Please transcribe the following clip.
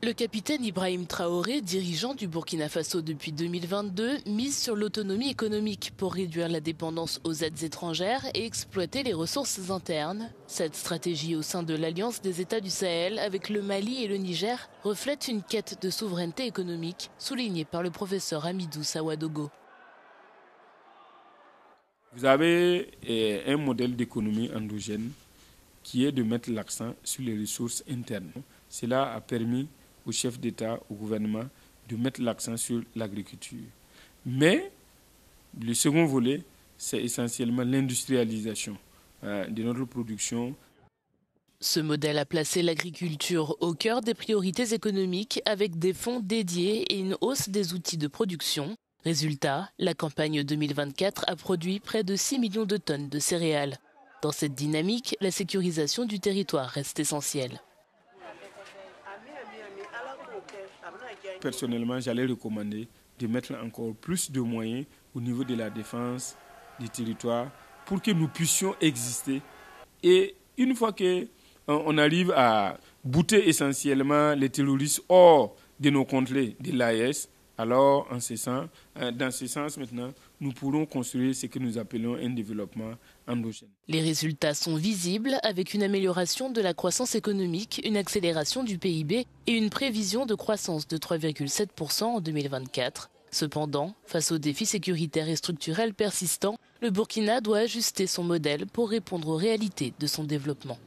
Le capitaine Ibrahim Traoré, dirigeant du Burkina Faso depuis 2022, mise sur l'autonomie économique pour réduire la dépendance aux aides étrangères et exploiter les ressources internes. Cette stratégie au sein de l'Alliance des États du Sahel avec le Mali et le Niger reflète une quête de souveraineté économique, soulignée par le professeur Hamidou Sawadogo. Vous avez un modèle d'économie endogène qui est de mettre l'accent sur les ressources internes. Cela a permis aux chefs d'État, au gouvernement, de mettre l'accent sur l'agriculture. Mais le second volet, c'est essentiellement l'industrialisation de notre production. Ce modèle a placé l'agriculture au cœur des priorités économiques avec des fonds dédiés et une hausse des outils de production. Résultat, la campagne 2024 a produit près de 6 millions de tonnes de céréales. Dans cette dynamique, la sécurisation du territoire reste essentielle. Personnellement, j'allais recommander de mettre encore plus de moyens au niveau de la défense du territoire pour que nous puissions exister. Et une fois qu'on arrive à bouter essentiellement les terroristes hors de nos contrées de l'AES, alors dans ce sens maintenant, nous pourrons construire ce que nous appelons un développement endogène. Les résultats sont visibles avec une amélioration de la croissance économique, une accélération du PIB et une prévision de croissance de 3,7% en 2024. Cependant, face aux défis sécuritaires et structurels persistants, le Burkina doit ajuster son modèle pour répondre aux réalités de son développement.